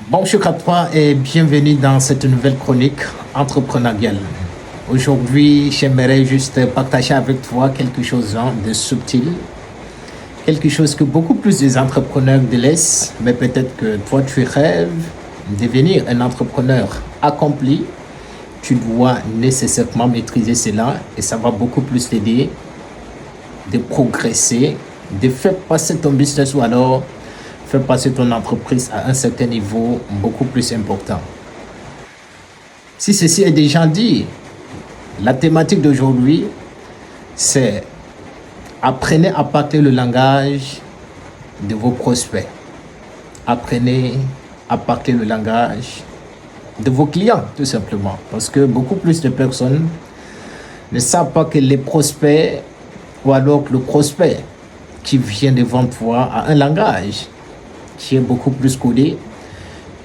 Bonjour à toi et bienvenue dans cette nouvelle chronique entrepreneuriale. Aujourd'hui, j'aimerais juste partager avec toi quelque chose de subtil, quelque chose que beaucoup plus des entrepreneurs délaissent, mais peut-être que toi tu rêves de devenir un entrepreneur accompli. Tu dois nécessairement maîtriser cela et ça va beaucoup plus t'aider de progresser, de faire passer ton business ou alors faire passer ton entreprise à un certain niveau beaucoup plus important. Si ceci est déjà dit, la thématique d'aujourd'hui, c'est apprenez à parler le langage de vos prospects. Apprenez à parler le langage de vos clients, tout simplement. Parce que beaucoup plus de personnes ne savent pas que les prospects ou alors que le prospect qui vient devant toi a un langage qui est beaucoup plus codé.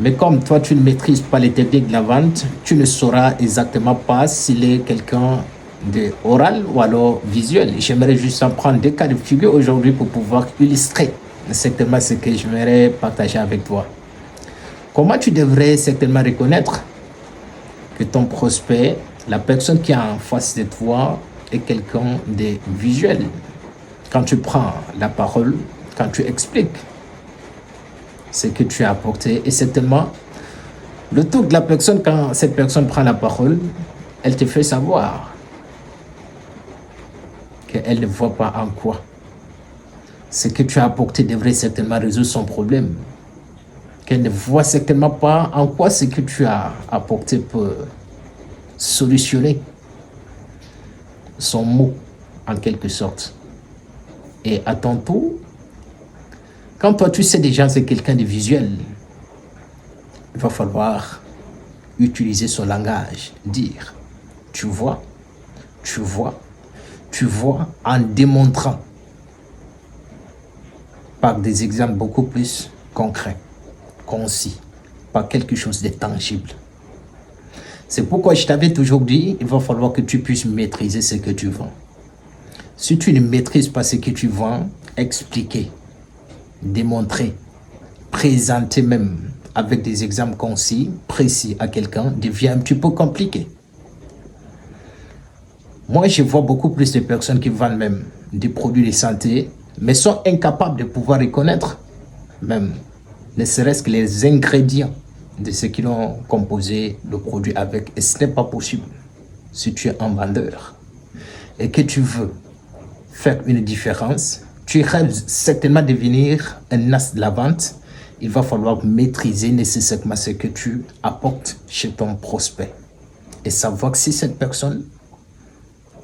Mais comme toi, tu ne maîtrises pas les techniques de la vente, tu ne sauras exactement pas s'il est quelqu'un de oral ou alors visuel. J'aimerais juste en prendre deux cas de figure aujourd'hui pour pouvoir illustrer certainement ce que j'aimerais partager avec toi. Comment tu devrais certainement reconnaître que ton prospect, la personne qui est en face de toi, est quelqu'un de visuel? Quand tu prends la parole, quand tu expliques ce que tu as apporté, et certainement le tour de la personne, quand cette personne prend la parole, elle te fait savoir qu'elle ne voit pas en quoi ce que tu as apporté devrait certainement résoudre son problème, qu'elle ne voit certainement pas en quoi ce que tu as apporté peut solutionner son mot en quelque sorte. Et à ton tour, quand toi tu sais déjà c'est quelqu'un de visuel, il va falloir utiliser son langage, dire tu vois, tu vois, tu vois, en démontrant par des exemples beaucoup plus concrets, concis, par quelque chose de tangible. C'est pourquoi je t'avais toujours dit, il va falloir que tu puisses maîtriser ce que tu vends. Si tu ne maîtrises pas ce que tu vends, expliquer, démontrer, présenter même avec des exemples concis, précis à quelqu'un, devient un petit peu compliqué. Moi, je vois beaucoup plus de personnes qui vendent même des produits de santé, mais sont incapables de pouvoir reconnaître même, ne serait-ce que les ingrédients de ce qu'ils ont composé le produit avec. Et ce n'est pas possible. Si tu es un vendeur et que tu veux faire une différence, tu rêves certainement devenir un as de la vente, il va falloir maîtriser nécessairement ce que tu apportes chez ton prospect et savoir que si cette personne,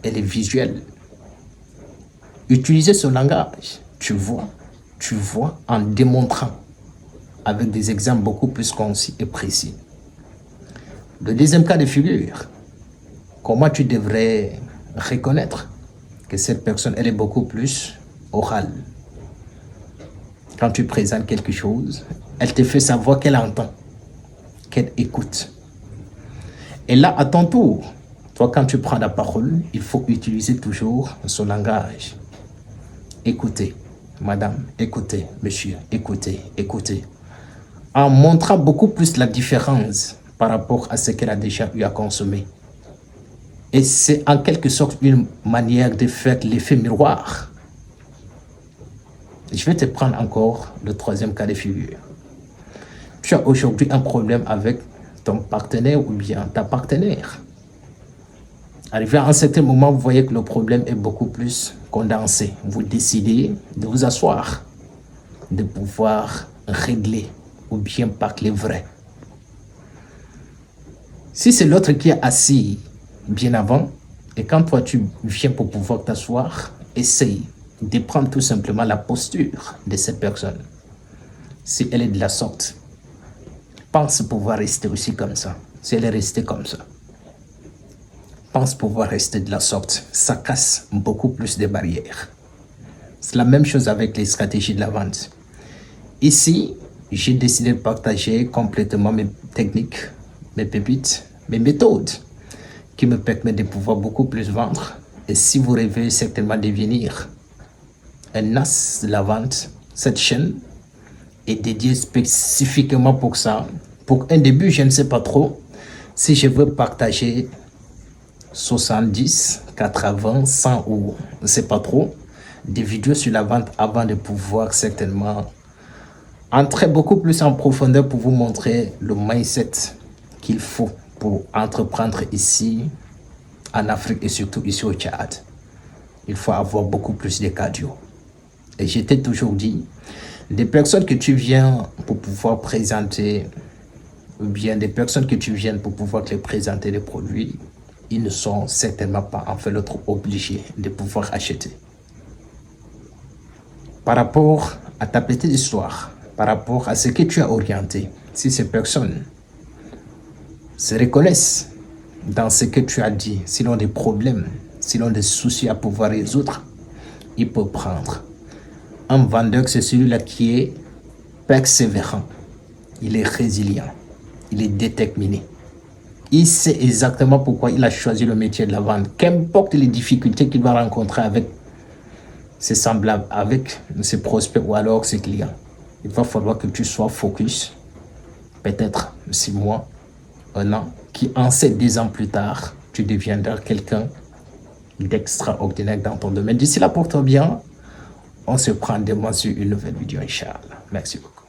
elle est visuelle. Utiliser son langage, tu vois, en démontrant avec des exemples beaucoup plus concis et précis. Le deuxième cas de figure, comment tu devrais reconnaître que cette personne, elle est beaucoup plus orale. Quand tu présentes quelque chose, elle te fait savoir qu'elle entend, qu'elle écoute. Et là, à ton tour, toi, quand tu prends la parole, il faut utiliser toujours son langage. Écoutez, madame, écoutez, monsieur, écoutez, écoutez. En montrant beaucoup plus la différence par rapport à ce qu'elle a déjà eu à consommer. Et c'est en quelque sorte une manière de faire l'effet miroir. Je vais te prendre encore le troisième cas de figure. Tu as aujourd'hui un problème avec ton partenaire ou bien ta partenaire. Arrivé à un certain moment, vous voyez que le problème est beaucoup plus condensé. Vous décidez de vous asseoir, de pouvoir régler ou bien parler vrai. Si c'est l'autre qui est assis bien avant, et quand toi tu viens pour pouvoir t'asseoir, essaye de prendre tout simplement la posture de cette personne. Si elle est de la sorte, pense pouvoir rester aussi comme ça. Si elle est restée comme ça, pense pouvoir rester de la sorte. Ça casse beaucoup plus de barrières. C'est la même chose avec les stratégies de la vente. Ici, j'ai décidé de partager complètement mes techniques, mes pépites, mes méthodes qui me permettent de pouvoir beaucoup plus vendre. Et si vous rêvez certainement devenir un as de la vente, cette chaîne est dédié spécifiquement pour ça. Pour un début, je ne sais pas trop si je veux partager 70, 80, 100 ou je ne sais pas trop des vidéos sur la vente avant de pouvoir certainement entrer beaucoup plus en profondeur pour vous montrer le mindset qu'il faut pour entreprendre ici en Afrique et surtout ici au Tchad. Il faut avoir beaucoup plus de cardio. Et je t'ai toujours dit, des personnes que tu viens pour pouvoir présenter, ou bien des personnes que tu viennes pour pouvoir te présenter des produits, ils ne sont certainement pas en fait l'autre obligés de pouvoir acheter. Par rapport à ta petite histoire, par rapport à ce que tu as orienté, si ces personnes se reconnaissent dans ce que tu as dit, s'ils ont des problèmes, s'ils ont des soucis à pouvoir résoudre, ils peuvent prendre. Un vendeur, c'est celui-là qui est persévérant, il est résilient, il est déterminé. Il sait exactement pourquoi il a choisi le métier de la vente. Qu'importe les difficultés qu'il va rencontrer avec ses semblables, avec ses prospects ou alors ses clients, il va falloir que tu sois focus, peut-être 6 mois, 1 an, qui en 10 ans plus tard, tu deviendras quelqu'un d'extraordinaire dans ton domaine. D'ici là, porte-toi bien. On se prend demain sur une nouvelle vidéo, Inch'Allah. Merci beaucoup.